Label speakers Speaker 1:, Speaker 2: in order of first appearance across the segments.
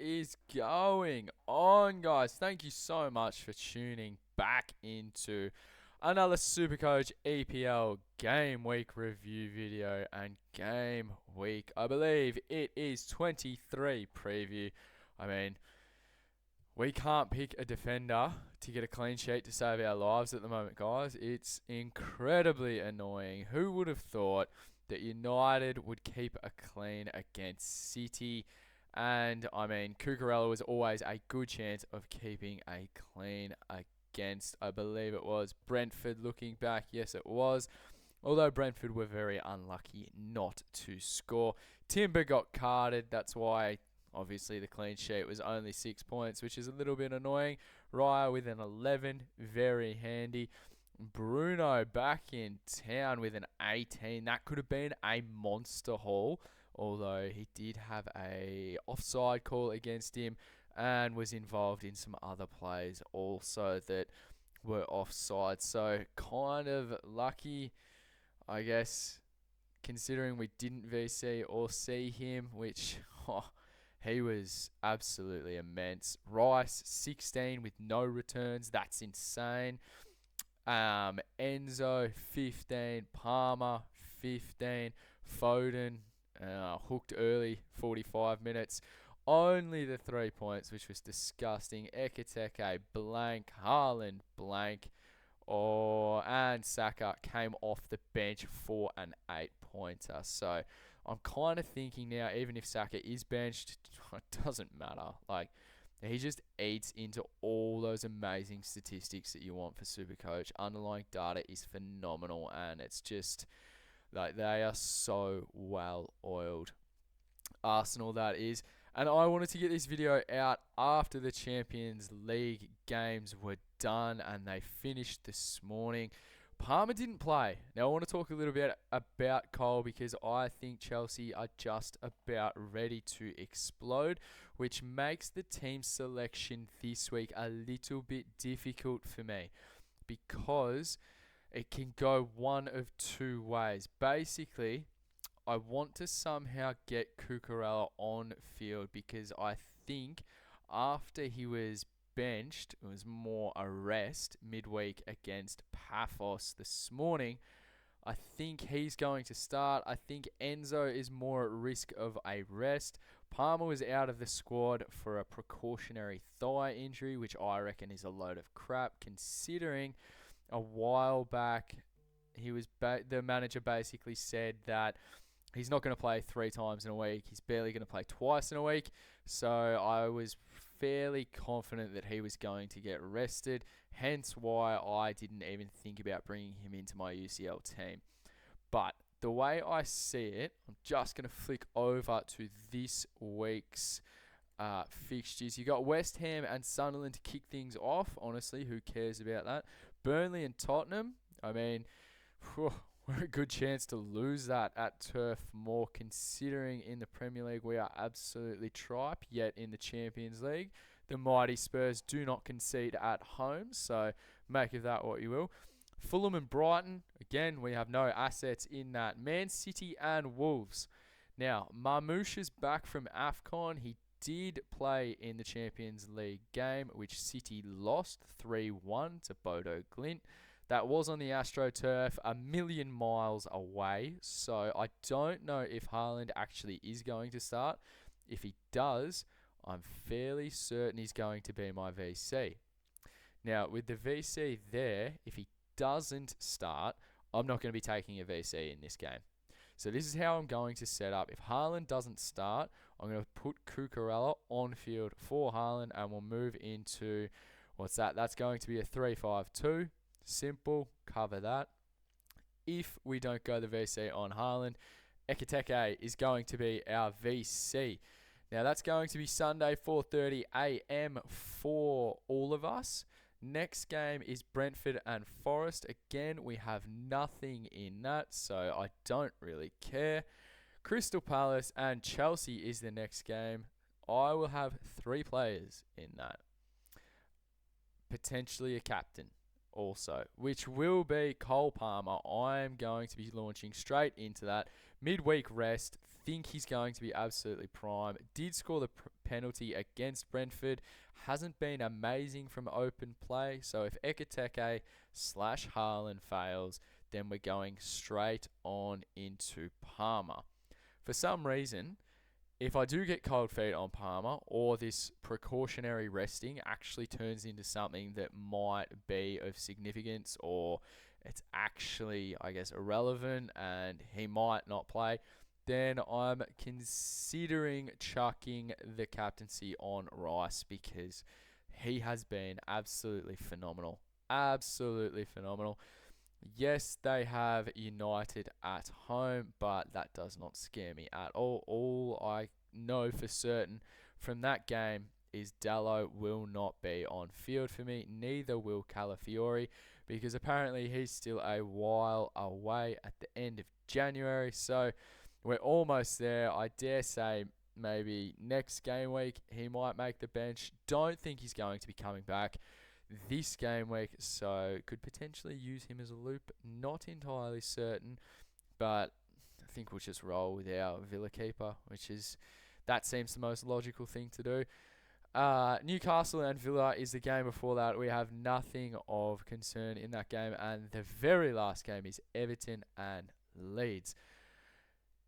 Speaker 1: is going on, guys? Thank you so much for tuning back into another Supercoach EPL game week review video and game week, I believe it is 23 preview. I mean, we can't pick a defender to get a clean sheet to save our lives at the moment, guys. It's incredibly annoying. Who would have thought that United would keep a clean against City? And, I mean, Cucurella was always a good chance of keeping a clean against, I believe it was Brentford. Looking back, yes, it was. Although Brentford were very unlucky not to score. Timber got carded. That's why, obviously, the clean sheet was only 6 points, which is a little bit annoying. Raya with an 11, very handy. Bruno back in town with an 18. That could have been a monster haul, although he did have a offside call against him and was involved in some other plays also that were offside. So kind of lucky, I guess, considering we didn't VC or see him, which he was absolutely immense. Rice, 16 with no returns. That's insane. Enzo, 15. Palmer, 15. Foden, hooked early, 45 minutes. Only the 3 points, which was disgusting. Ekiteke, blank. Haaland, blank. And Saka came off the bench for an 8-pointer. So I'm kind of thinking now, even if Saka is benched, it doesn't matter. Like, he just eats into all those amazing statistics that you want for Supercoach. Underlying data is phenomenal, and it's just like they are so well oiled. Arsenal, that is. And I wanted to get this video out after the Champions League games were done and they finished this morning. Palmer didn't play. Now, I want to talk a little bit about Cole because I think Chelsea are just about ready to explode, which makes the team selection this week a little bit difficult for me because it can go one of two ways. Basically, I want to somehow get Cucurella on field because I think after he was benched, it was more a rest midweek against Paphos this morning. I think he's going to start. I think Enzo is more at risk of a rest. Palmer was out of the squad for a precautionary thigh injury, which I reckon is a load of crap considering a while back the manager basically said that he's not going to play 3 times in a week. He's barely going to play twice in a week. So I was fairly confident that he was going to get rested. Hence why I didn't even think about bringing him into my UCL team. But the way I see it, I'm just going to flick over to this week's fixtures. You got West Ham and Sunderland to kick things off. Honestly, who cares about that? Burnley and Tottenham. I mean, we're a good chance to lose that at Turf Moor, considering in the Premier League we are absolutely tripe, yet in the Champions League, the mighty Spurs do not concede at home, so make of that what you will. Fulham and Brighton, again, we have no assets in that. Man City and Wolves. Now, Marmoush is back from AFCON. He did play in the Champions League game, which City lost 3-1 to Bodo Glimt. That was on the AstroTurf, a million miles away. So I don't know if Haaland actually is going to start. If he does, I'm fairly certain he's going to be my VC. Now, with the VC there, if he doesn't start, I'm not going to be taking a VC in this game. So this is how I'm going to set up. If Haaland doesn't start, I'm going to put Cucurella on field for Haaland and we'll move into, what's that? That's going to be a 3-5-2. Simple, cover that. If we don't go the VC on Haaland, Ekiteke is going to be our VC. Now that's going to be Sunday, 4:30 a.m. for all of us. Next game is Brentford and Forest. Again, we have nothing in that, so I don't really care. Crystal Palace and Chelsea is the next game. I will have 3 players in that. Potentially a captain. also, which will be Cole Palmer. I'm going to be launching straight into that. Midweek rest. Think he's going to be absolutely prime. Did score the penalty against Brentford. Hasn't been amazing from open play. So if Ekiteke / Haaland fails, then we're going straight on into Palmer. For some reason, if I do get cold feet on Palmer, or this precautionary resting actually turns into something that might be of significance, or it's actually, I guess, irrelevant and he might not play, then I'm considering chucking the captaincy on Rice, because he has been absolutely phenomenal. Absolutely phenomenal. Yes, they have United at home, but that does not scare me at all. All I know for certain from that game is Dallo will not be on field for me. Neither will Calafiori, because apparently he's still a while away at the end of January. So we're almost there. I dare say maybe next game week he might make the bench. Don't think he's going to be coming back this game week, so could potentially use him as a loop. Not entirely certain, but I think we'll just roll with our Villa keeper, that seems the most logical thing to do. Newcastle and Villa is the game before that. We have nothing of concern in that game, and the very last game is Everton and Leeds.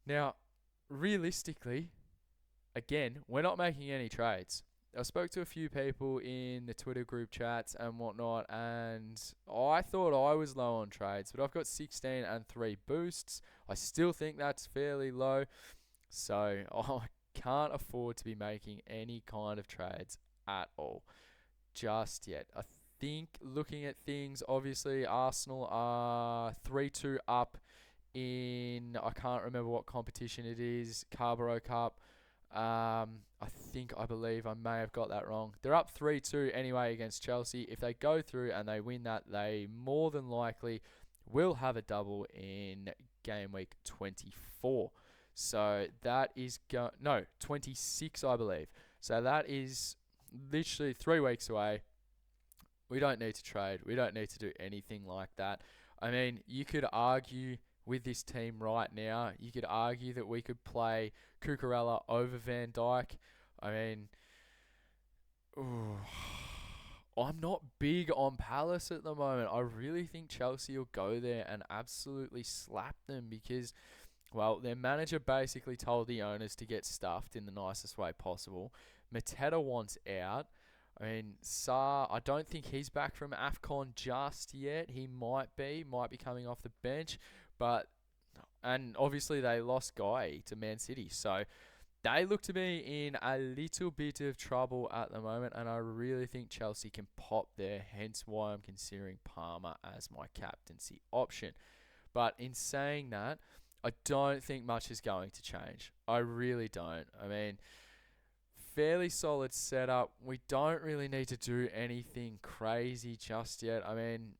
Speaker 1: Now, realistically, again, we're not making any trades. I spoke to a few people in the Twitter group chats and whatnot, and I thought I was low on trades, but I've got 16 and 3 boosts. I still think that's fairly low, so I can't afford to be making any kind of trades at all just yet. I think looking at things, obviously Arsenal are 3-2 up in, I can't remember what competition it is, Carbo Cup. I believe I may have got that wrong. They're up 3-2 anyway against Chelsea. If they go through and they win that, they more than likely will have a double in game week 24. So that is 26, I believe. So that is literally 3 weeks away. We don't need to trade. We don't need to do anything like that. I mean, you could argue with this team right now, you could argue that we could play Cucurella over Van Dijk. I mean, I'm not big on Palace at the moment. I really think Chelsea will go there and absolutely slap them, because, well, their manager basically told the owners to get stuffed in the nicest way possible. Mateta wants out. I mean, Sarr, I don't think he's back from AFCON just yet. He might be coming off the bench. And obviously they lost Guy to Man City. So they look to be in a little bit of trouble at the moment, and I really think Chelsea can pop there, hence why I'm considering Palmer as my captaincy option. But in saying that, I don't think much is going to change. I really don't. I mean, fairly solid setup. We don't really need to do anything crazy just yet. I mean,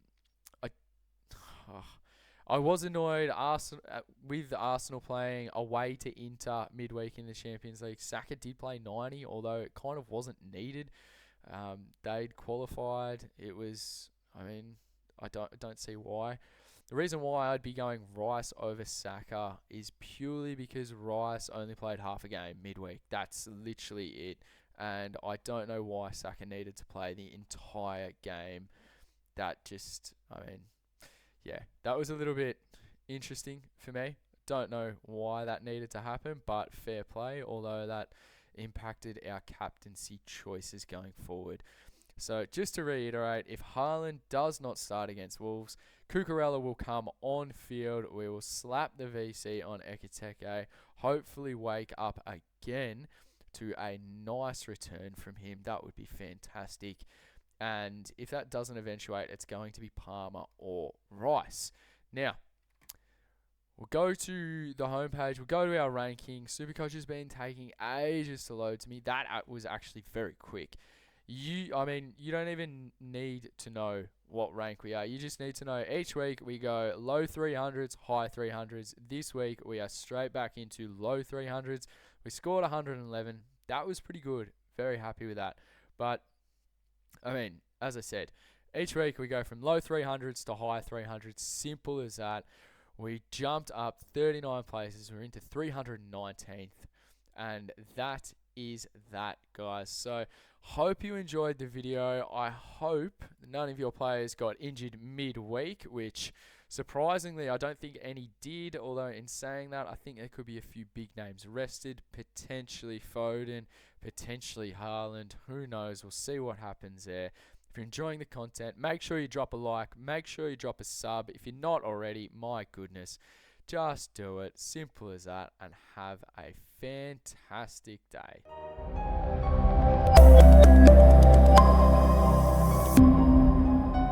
Speaker 1: I was annoyed with Arsenal playing away to Inter midweek in the Champions League. Saka did play 90, although it kind of wasn't needed. They'd qualified. I don't see why. The reason why I'd be going Rice over Saka is purely because Rice only played half a game midweek. That's literally it. And I don't know why Saka needed to play the entire game. That was a little bit interesting for me. Don't know why that needed to happen, but fair play, although that impacted our captaincy choices going forward. So just to reiterate, if Haaland does not start against Wolves, Cucurella will come on field. We will slap the VC on Ekiteke, hopefully wake up again to a nice return from him. That would be fantastic. And if that doesn't eventuate, it's going to be Palmer or Rice. Now, we'll go to the homepage. We'll go to our ranking. Supercoach has been taking ages to load to me. That was actually very quick. You don't even need to know what rank we are. You just need to know each week we go low 300s, high 300s. This week we are straight back into low 300s. We scored 111. That was pretty good. Very happy with that. But, I mean, as I said, Each week we go from low 300s to high 300s. Simple as that. We jumped up 39 places. We're into 319th. And that is that, guys. So hope you enjoyed the video. I hope none of your players got injured midweek, which surprisingly I don't think any did. Although in saying that, I think there could be a few big names rested. Potentially Foden, potentially Haaland. Who knows? We'll see what happens there. If you're enjoying the content, make sure you drop a like. Make sure you drop a sub. If you're not already, my goodness, just do it. Simple as that. And have a fantastic day.